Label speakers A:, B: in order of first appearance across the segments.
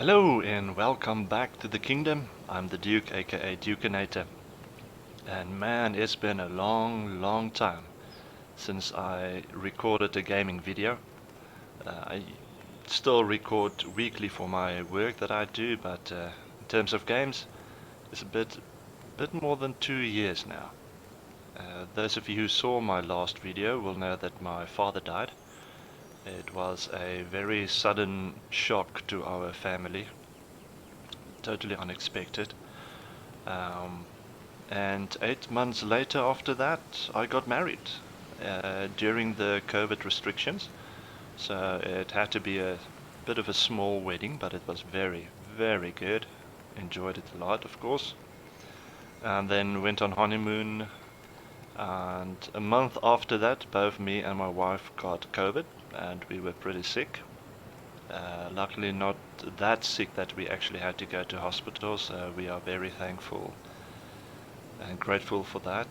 A: Hello and welcome back to the kingdom. I'm the Duke, aka DUKeNATOR. And man, it's been a long time since I recorded a gaming video. I still record weekly for my work that I do, but in terms of games, it's a bit more than 2 years now. Those of you who saw my last video will know that my father died. It was a very sudden shock to our family, totally unexpected. And 8 months later after that, I got married during the COVID restrictions. So it had to be a bit of a small wedding, but it was very good. Enjoyed it a lot, of course. And then went on honeymoon, and a month after that, both me and my wife got COVID, and we were pretty sick. Luckily not that sick that we actually had to go to hospital, so we are very thankful and grateful for that.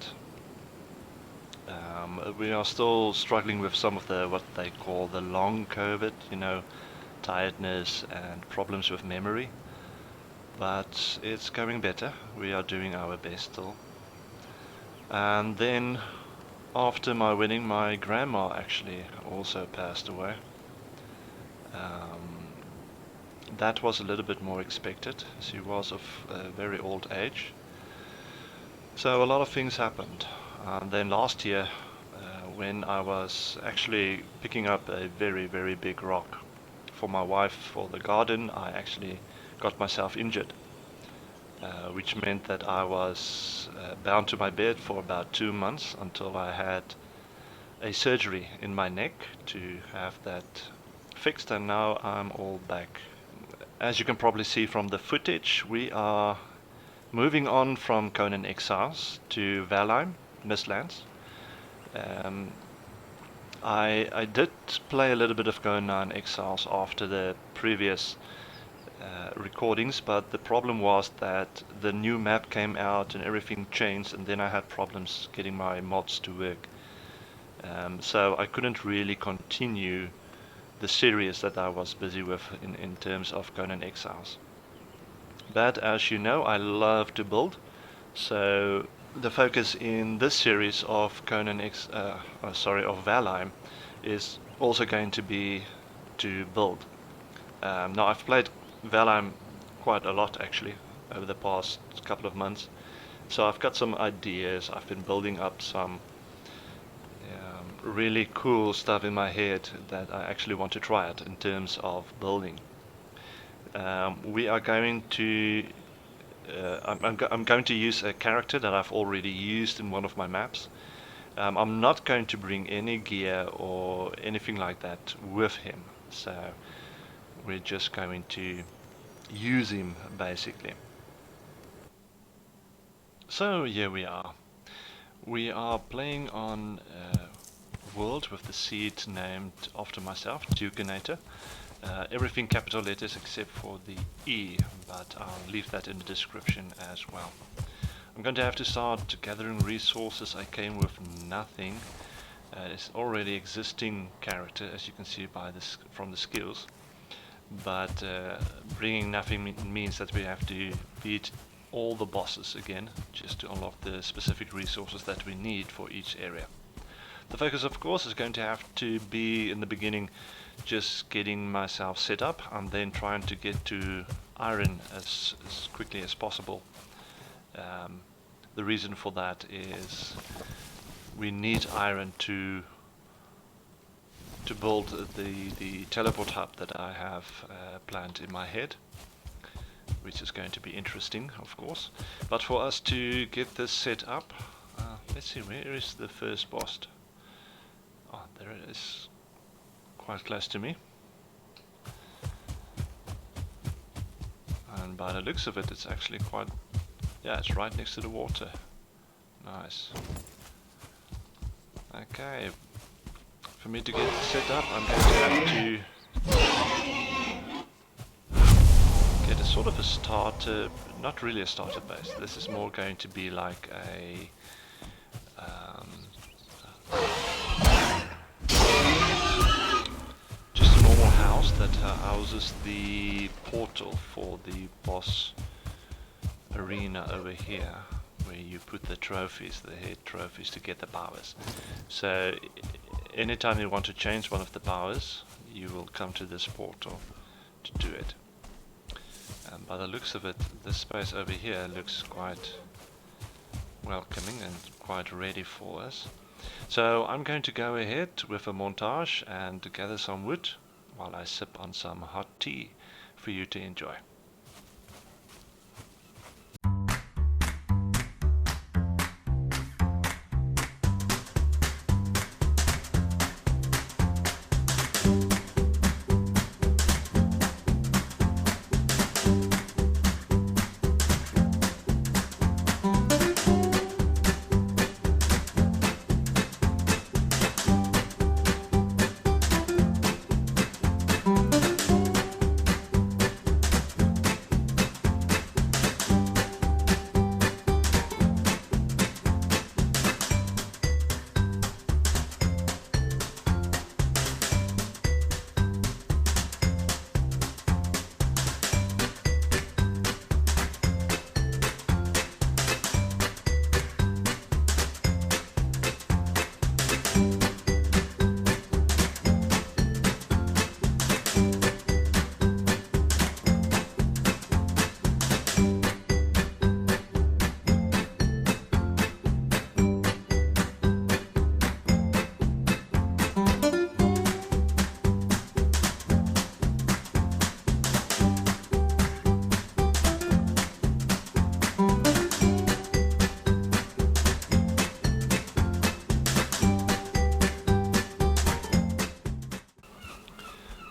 A: We are still struggling with some of the what they call the long COVID, tiredness and problems with memory, but it's going better. We are doing our best still. And then after my wedding, my grandma actually also passed away. That was a little bit more expected. She was of a very old age. So a lot of things happened. And then last year, when I was actually picking up a very big rock for my wife for the garden, I actually got myself injured, which meant that I was bound to my bed for about 2 months until I had a surgery in my neck to have that fixed, and now I'm all back. As you can probably see from the footage, we are moving on from Conan Exiles to Valheim Mistlands. I did play a little bit of Conan Exiles after the previous recordings, but the problem was that the new map came out and everything changed, and then I had problems getting my mods to work. So I couldn't really continue the series that I was busy with in terms of Conan Exiles. But as you know, I love to build, so the focus in this series of of Valheim is also going to be to build. Now I've played Valheim quite a lot actually over the past couple of months, so I've got some ideas. I've been building up some really cool stuff in my head that I actually want to try it in terms of building. We are going to I'm going to use a character that I've already used in one of my maps. I'm not going to bring any gear or anything like that with him, so we're just going to use him basically. So here we are. We are playing on world with the seed named after myself, DUKeNATOR. Everything capital letters except for the E, but I'll leave that in the description as well. I'm going to have to start gathering resources. I came with nothing. It's already existing character, as you can see by this from the skills, but bringing nothing means that we have to beat all the bosses again just to unlock the specific resources that we need for each area. The focus, of course, is going to have to be in the beginning just getting myself set up and then trying to get to iron as quickly as possible. The reason for that is we need iron to build the teleport hub that I have planned in my head, which is going to be interesting, of course. But for us to get this set up, let's see, where is the first boss? Oh, there it is, quite close to me. And by the looks of it, it's actually quite, yeah, it's right next to the water. Nice. Okay, for me to get set up, I'm going to have to get a sort of a starter, not really a starter base. This is more going to be like a just a normal house that houses the portal for the boss arena over here, where you put the trophies, the head trophies, to get the powers. So anytime you want to change one of the powers, you will come to this portal to do it. And by the looks of it, this space over here looks quite welcoming and quite ready for us. So I'm going to go ahead with a montage and gather some wood while I sip on some hot tea for you to enjoy.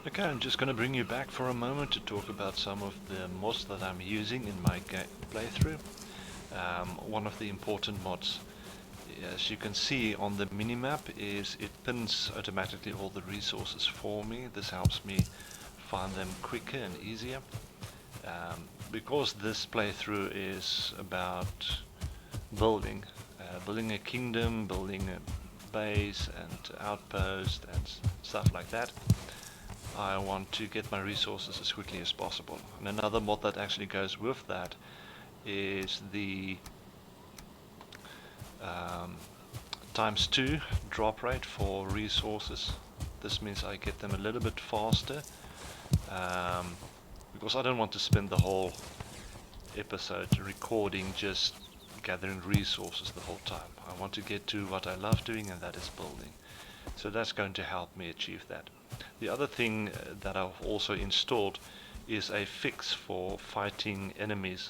A: Okay, I'm just going to bring you back for a moment to talk about some of the mods that I'm using in my playthrough. One of the important mods, as you can see on the minimap, is it pins automatically all the resources for me. This helps me find them quicker and easier. Because this playthrough is about building a kingdom, building a base and outpost and stuff like that, I want to get my resources as quickly as possible. And another mod that actually goes with that is the ×2 drop rate for resources. This means I get them a little bit faster, because I don't want to spend the whole episode recording just gathering resources the whole time. I want to get to what I love doing, and that is building. So that's going to help me achieve that. The other thing that I've also installed is a fix for fighting enemies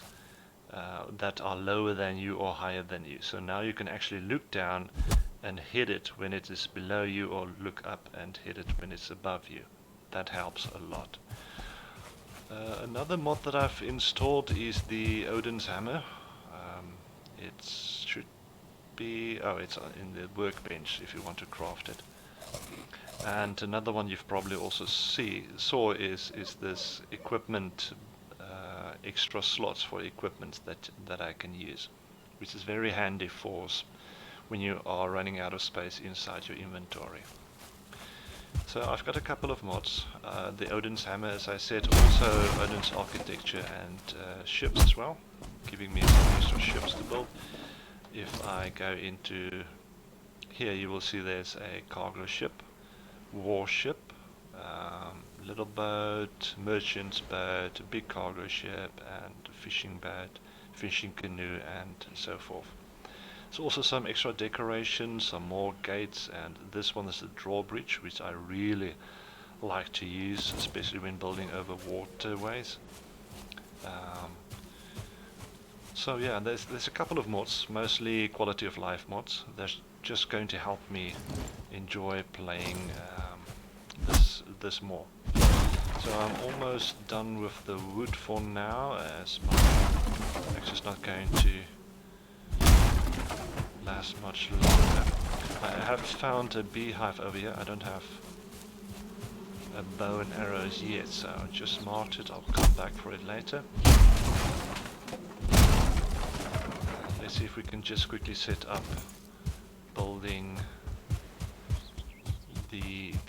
A: that are lower than you or higher than you. So now you can actually look down and hit it when it is below you, or look up and hit it when it's above you. That helps a lot. Another mod that I've installed is the Odin's Hammer. It should be, it's in the workbench if you want to craft it. And another one you've probably also saw is this equipment, extra slots for equipment that I can use, which is very handy for when you are running out of space inside your inventory. So I've got a couple of mods. The Odin's Hammer, as I said, also Odin's Architecture and ships as well, giving me some extra ships to build. If I go into here, you will see there's a cargo ship, warship, little boat, merchant's boat, a big cargo ship, and a fishing boat, fishing canoe, and so forth. There's also some extra decorations, some more gates, and this one is a drawbridge, which I really like to use, especially when building over waterways. So yeah, there's a couple of mods, mostly quality of life mods. They're just going to help me enjoy playing this more. So I'm almost done with the wood for now, as my axe is not going to last much longer. I have found a beehive over here. I don't have a bow and arrows yet, so I just marked it. I'll come back for it later. Let's see if we can just quickly set up building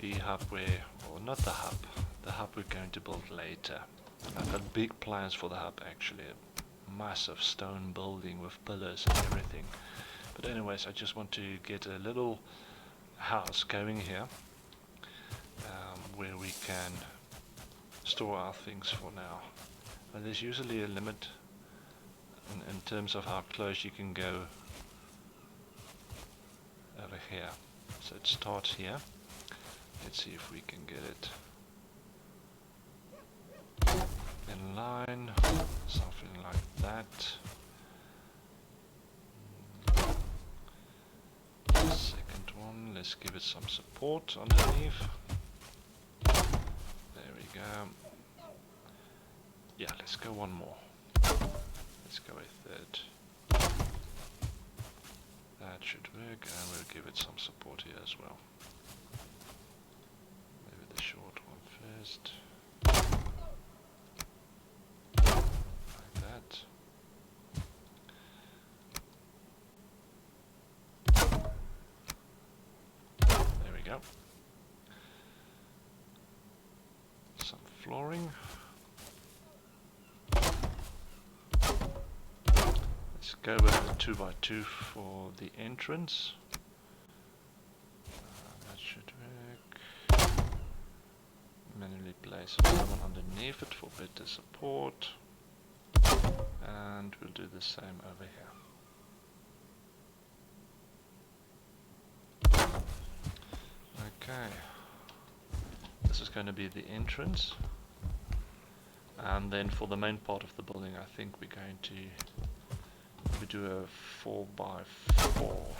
A: the hub where, or not the hub, The hub we're going to build later. I've got big plans for the hub actually. A massive stone building with pillars and everything. But anyways, I just want to get a little house going here. Where we can store our things for now. And there's usually a limit in terms of how close you can go over here. So it starts here. Let's see if we can get it in line, something like that. Second one, let's give it some support underneath. There we go. Yeah, let's go one more. Let's go a third. That should work, and we'll give it some support here as well. Maybe the short one first. Like that. There we go. Some flooring. Let's go with the 2x2 for the entrance. That should work. Manually place another one underneath it for better support. And we'll do the same over here. Okay. This is going to be the entrance. And then for the main part of the building, I think we're going to do a 4x4.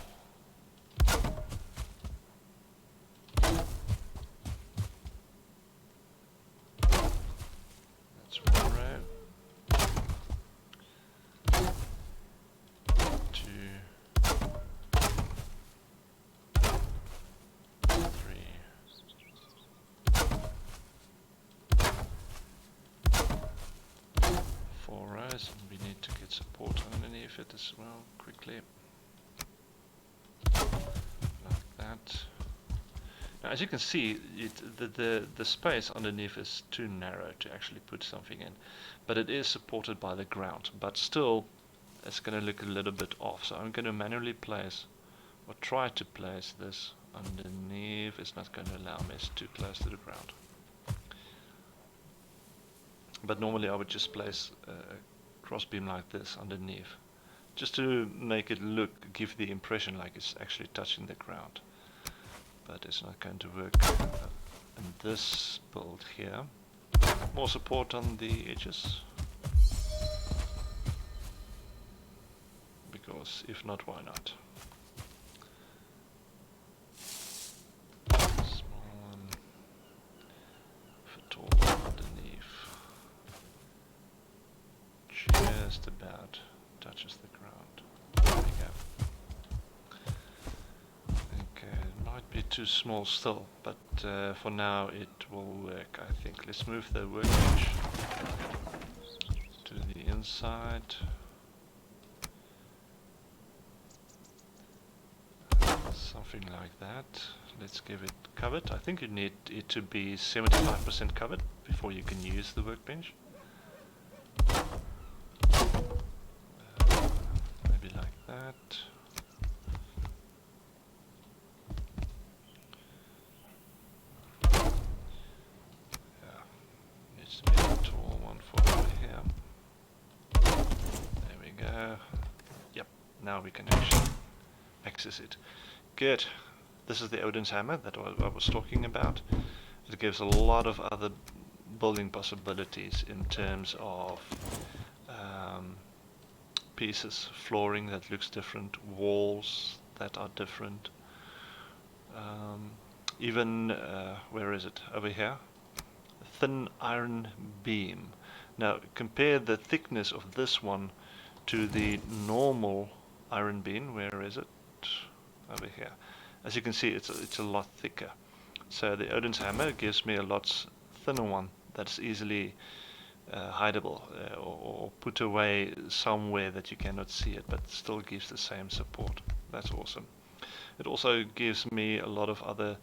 A: That's one row. 2, 3. 4 rows, and we need to get support underneath it as well, quickly. Like that. Now, as you can see, the space underneath is too narrow to actually put something in, but it is supported by the ground. But still, it's going to look a little bit off. So I'm going to manually place, or try to place this underneath. It's not going to allow me. It's too close to the ground. But normally I would just place a cross beam like this underneath, just to make it give the impression like it's actually touching the ground. But it's not going to work in this build here. More support on the edges, because if not, why not? Small one, foothold underneath. Just about touches the ground. There we go. Okay, it might be too small still, but for now it will work, I think. Let's move the workbench to the inside. Something like that. Let's give it covered. I think you need it to be 75% covered before you can use the workbench. That. Yeah, needs to be a tall one for over here. There we go. Yep, now we can actually access it. Good. This is the Odin's hammer that I was talking about. It gives a lot of other building possibilities in terms of pieces, flooring that looks different, walls that are different, even where is it, over here, thin iron beam. Now compare the thickness of this one to the normal iron beam. Where is it? Over here. As you can see, it's a lot thicker. So the Odin's hammer gives me a lot thinner one that's easily hideable or put away somewhere that you cannot see it, but still gives the same support. That's awesome. It also gives me a lot of other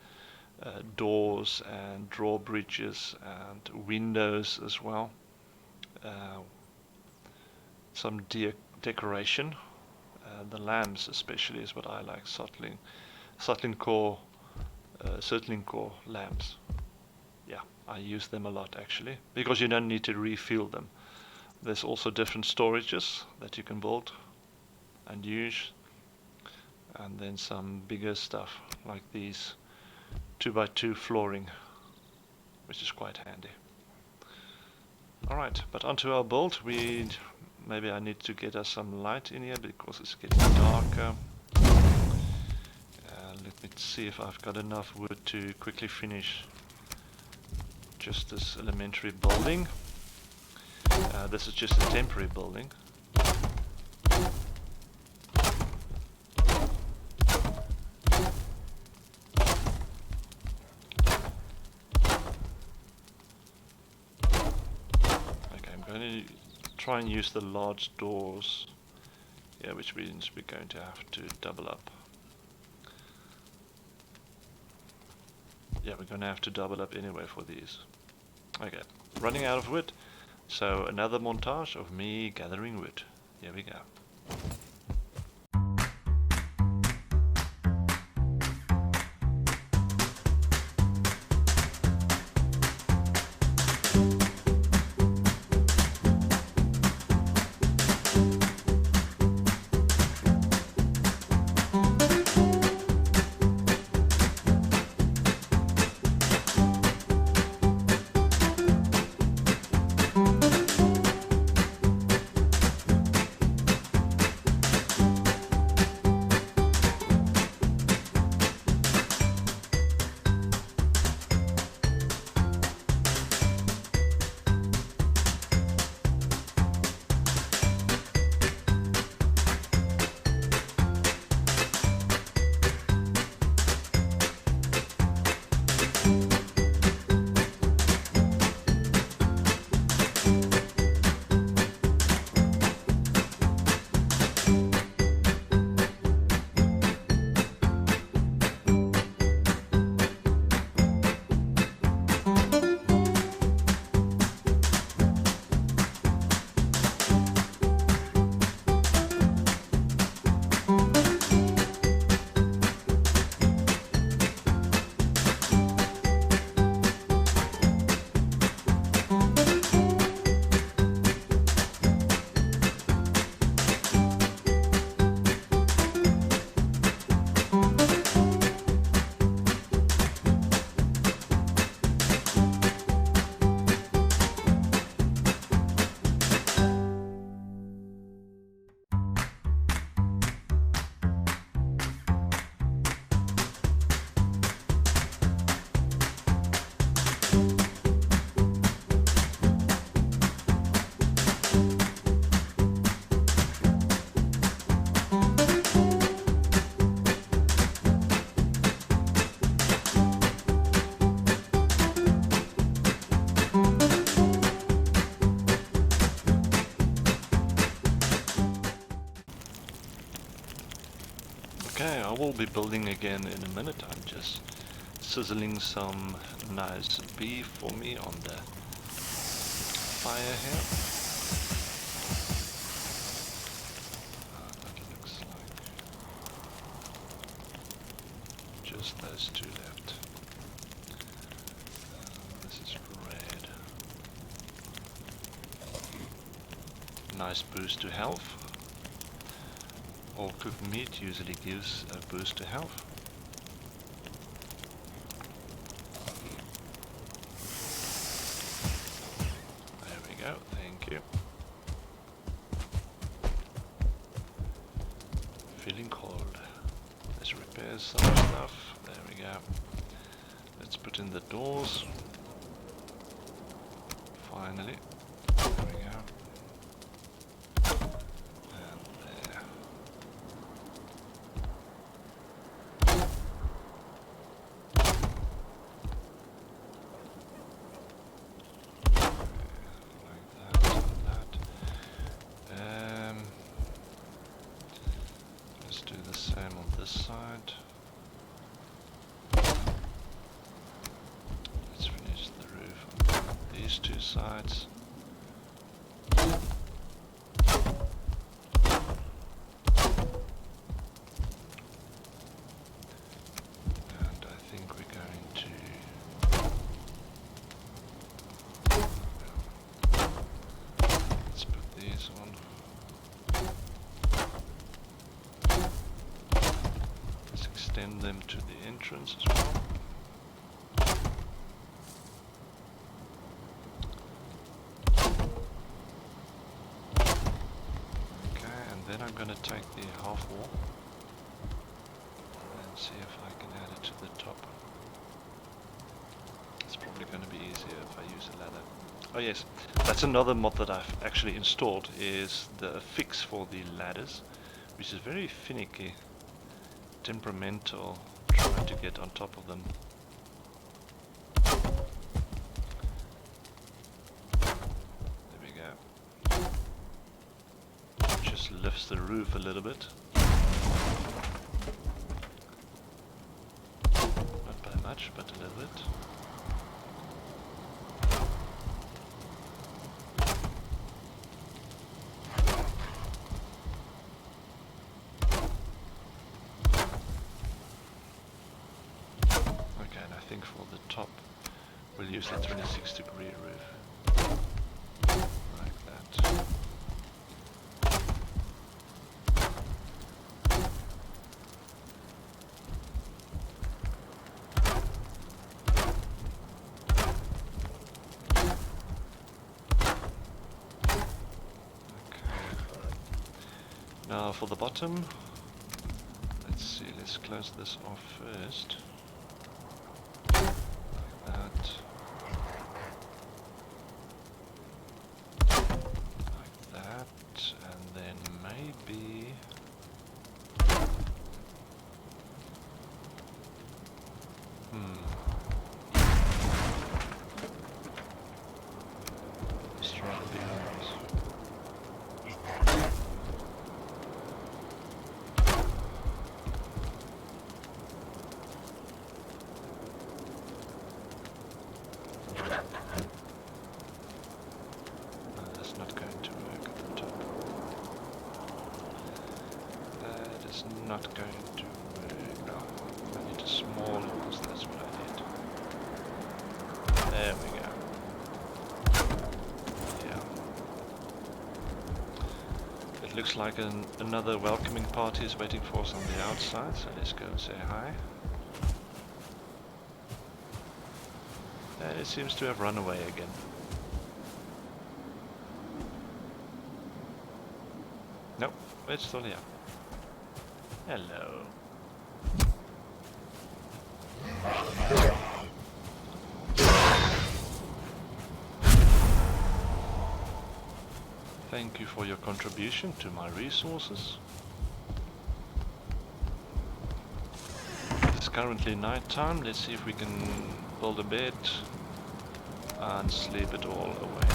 A: doors and drawbridges and windows as well. Some decoration. The lamps especially is what I like. Sutling core lamps. Yeah, I use them a lot actually, because you don't need to refill them. There's also different storages that you can build and use, and then some bigger stuff like these 2x2 flooring, which is quite handy. Alright, but onto our build. Maybe I need to get us some light in here because it's getting darker. Let me see if I've got enough wood to quickly finish just this elementary building. This is just a temporary building. Okay, I'm going to try and use the large doors. Yeah, which means we're going to have to double up. Yeah, we're going to have to double up anyway for these. Okay, running out of wood. So another montage of me gathering wood. Here we go. Okay, I will be building again in a minute. I'm just sizzling some nice beef for me on the fire here. That looks like just those two left. This is red. Nice boost to health. All cooked meat usually gives a boost to health. There we go, thank you. Feeling cold. Let's repair some stuff. There we go. Let's put in the doors. Finally. There we go. these two sides. Extend them to the entrance as well. Okay, and then I'm going to take the half wall and see if I can add it to the top. It's probably going to be easier if I use a ladder. Oh yes, that's another mod that I've actually installed, is the fix for the ladders, which is very finicky, temperamental, trying to get on top of them. There we go. Just lifts the roof a little bit. Not by much, but a little bit. For the top, we'll use the 26-degree roof, like that. Okay. Now for the bottom, let's see, let's close this off first. Not going to work. No, I need a small house, that's what I need. There we go. Yeah. It looks like another welcoming party is waiting for us on the outside, so let's go and say hi. And it seems to have run away again. Nope, it's still here. Hello. Thank you for your contribution to my resources. It's currently night time. Let's see if we can build a bed and sleep it all away.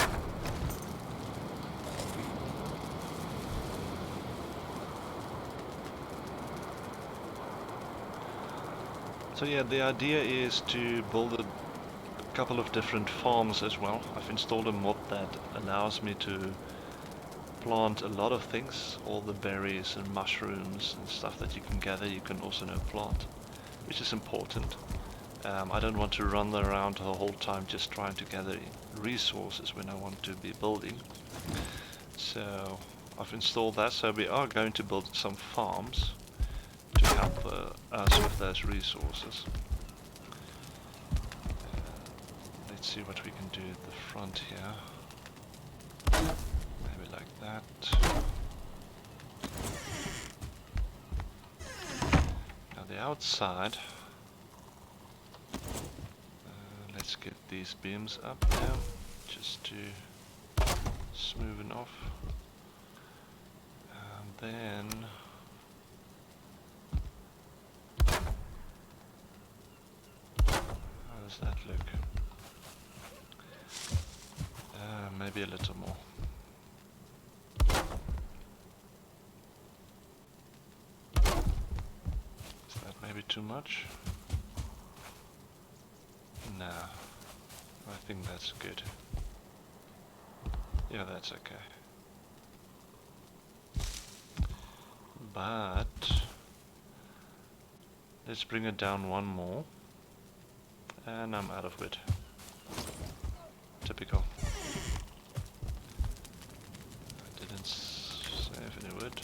A: So yeah, the idea is to build a couple of different farms as well. I've installed a mod that allows me to plant a lot of things. All the berries and mushrooms and stuff that you can gather, you can also now plant, which is important. I don't want to run around the whole time just trying to gather resources when I want to be building. So I've installed that, so we are going to build some farms to help us with those resources. Let's see what we can do at the front here. Maybe like that. Now the outside, let's get these beams up there just to smoothen off. And then how does that look? Maybe a little more. Is that maybe too much? Nah, I think that's good. Yeah, that's okay. But let's bring it down one more. And I'm out of wood. Typical. I didn't save any wood.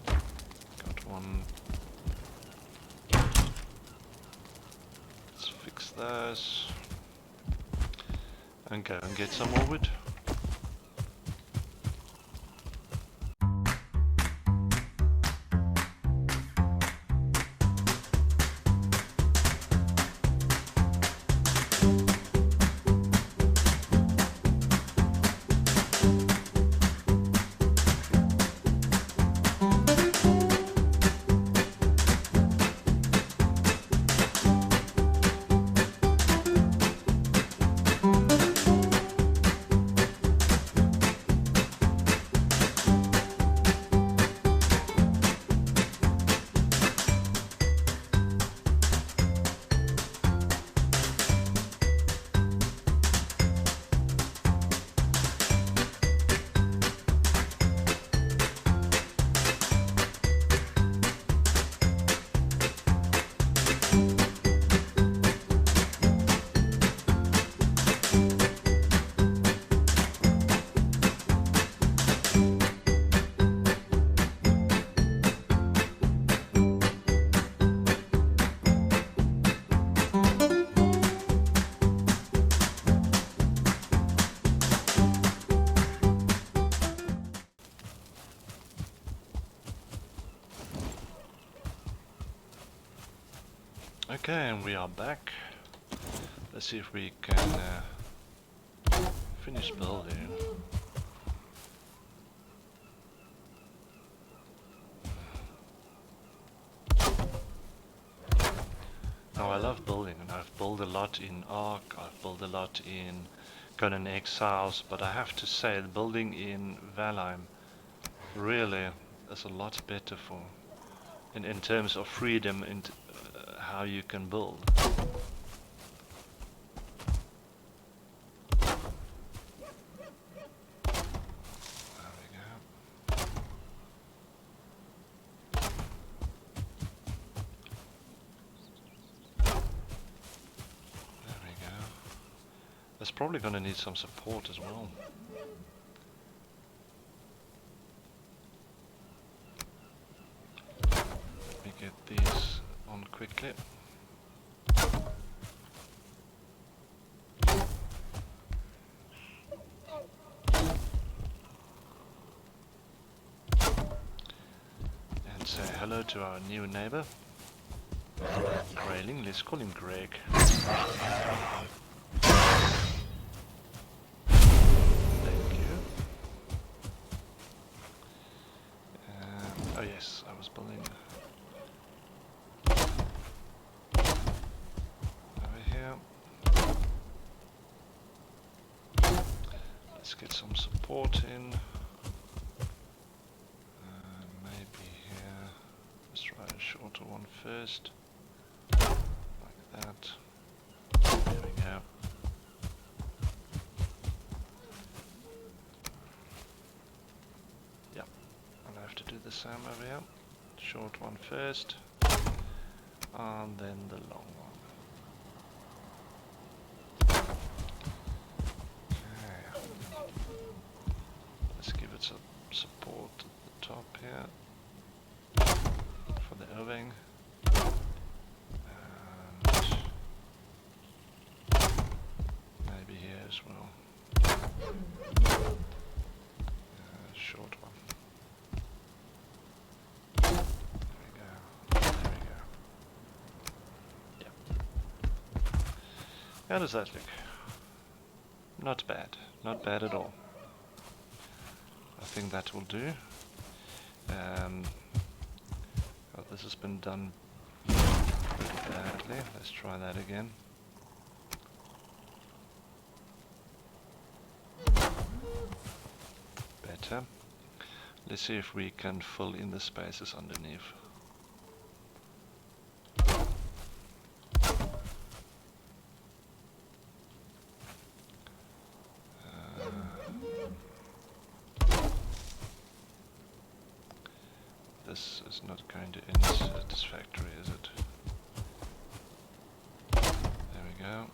A: Got one. Let's fix those. And go and get some more wood. Okay, and we are back. Let's see if we can finish building. Now I love building, and I've built a lot in Ark, I've built a lot in Conan Exiles, but I have to say the building in Valheim really is a lot better for in terms of freedom and how you can build. It's probably going to need some support as well. Let me get these on quickly. And say hello to our new neighbor. Grayling, let's call him Greg. Yes, I was building over here. Let's get some support in. Maybe here. Let's try a shorter one first. Like that. There we go. To do the same over here. Short one first, and then the long one. Okay. Let's give it some support at the top here for the oving, and maybe here as well. Short one. How does that look? Not bad. Not bad at all. I think that will do. Oh, this has been done pretty badly. Let's try that again. Better. Let's see if we can fill in the spaces underneath. this is not going to end satisfactory, is it? There we go.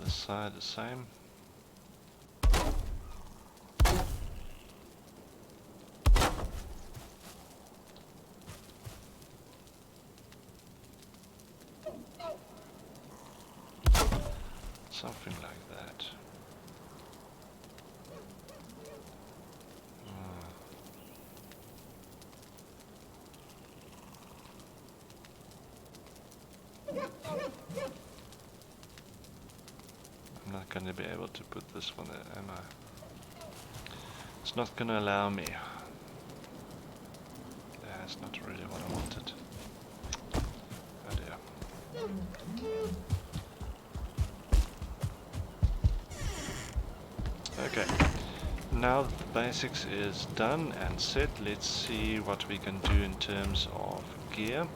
A: This side the same. Something like that. I'm not going to be able to put this one there, am I? It's not going to allow me. That's not really what I wanted. Oh dear. Okay, now the basics is done and set. Let's see what we can do in terms of gear.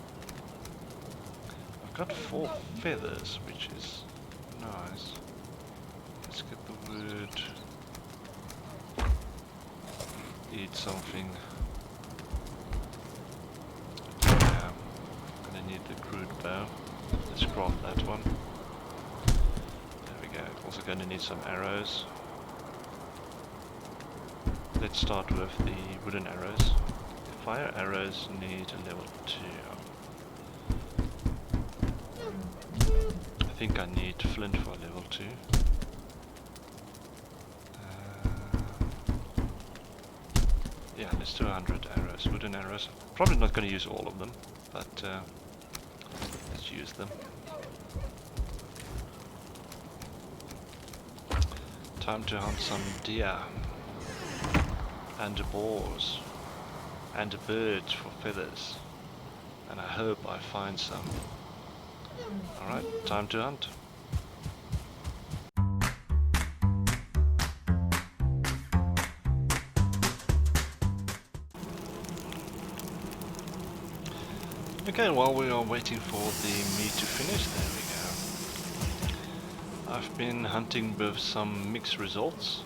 A: I've got 4 feathers, which is nice. Let's get the wood. Eat something. Yeah, I'm gonna need the crude bow. Let's craft that one. There we go. Also gonna need some arrows. Let's start with the wooden arrows. The fire arrows need a level 2. I think I need flint for level 2. Yeah, let's do 100 arrows, wooden arrows. Probably not going to use all of them, but let's use them. Time to hunt some deer. And boars, and a bird for feathers, and I hope I find some. Alright, time to hunt. Okay, while we are waiting for the meat to finish, there we go. I've been hunting with some mixed results.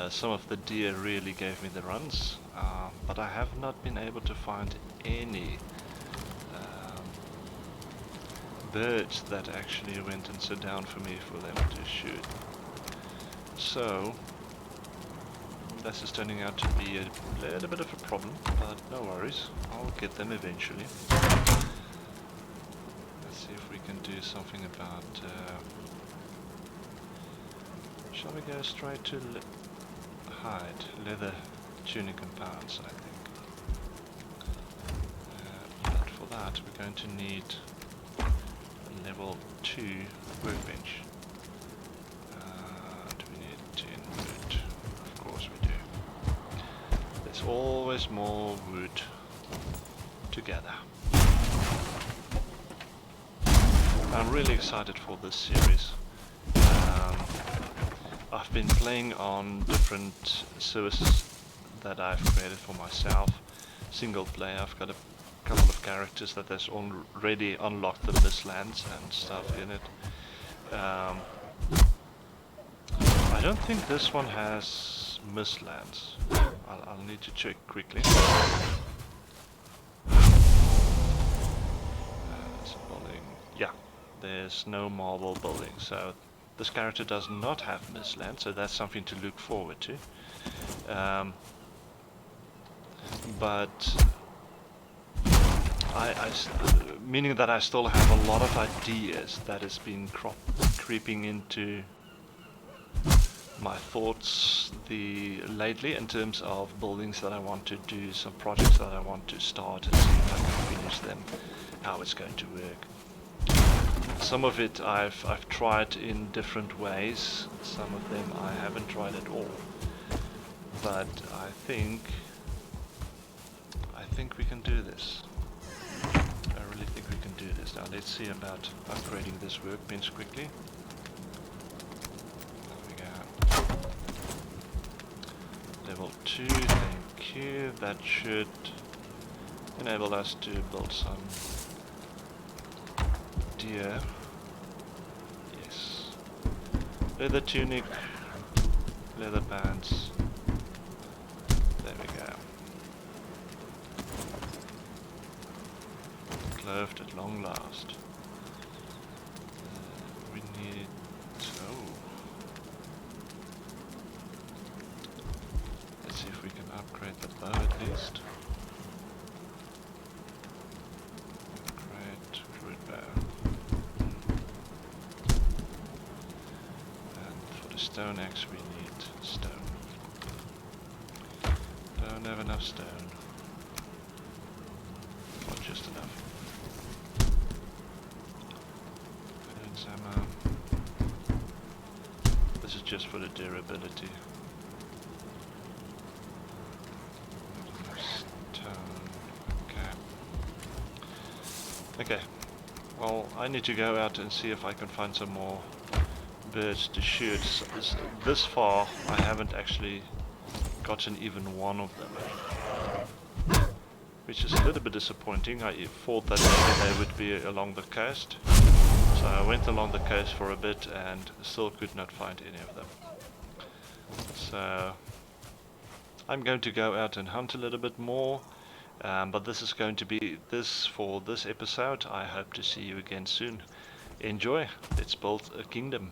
A: Some of the deer really gave me the runs, but I have not been able to find any birds that actually went and sat down for me for them to shoot. So this is turning out to be a little bit of a problem, but no worries, I'll get them eventually. Let's see if we can do something about... shall we go straight to hide, leather, tunic and pants, I think. But for that we're going to need a level 2 workbench. Do we need 10 wood? Of course we do. There's always more wood to gather. I'm really excited for this series. I've been playing on different services that I've created for myself. Single player, I've got a couple of characters that has already unlocked the Mistlands and stuff in it. I don't think this one has Mistlands. I'll need to check quickly. There's a building. Yeah, there's no marble building, so this character does not have Mistlands, so that's something to look forward to. But meaning that I still have a lot of ideas that has been creeping into my thoughts lately in terms of buildings that I want to do, some projects that I want to start and see if I can finish them, how it's going to work. Some of it I've tried in different ways, some of them I haven't tried at all. But I think we can do this. I really think we can do this. Now let's see about upgrading this workbench quickly. There we go. Level 2, thank you. That should enable us to build some deer. Yes. Leather tunic, leather pants. There we go. Clothed at long last. We need... oh. Let's see if we can upgrade the bow at least. Upgrade crude bow. And for the stone axe we need stone. Don't have enough stone. Not just enough. And ammo. This is just for the durability. Okay, well, I need to go out and see if I can find some more birds to shoot. This far, I haven't actually gotten even one of them, which is a little bit disappointing. I thought that maybe they would be along the coast, so I went along the coast for a bit and still could not find any of them. So I'm going to go out and hunt a little bit more. But this is going to be this for this episode. I hope to see you again soon. Enjoy. Let's build a kingdom.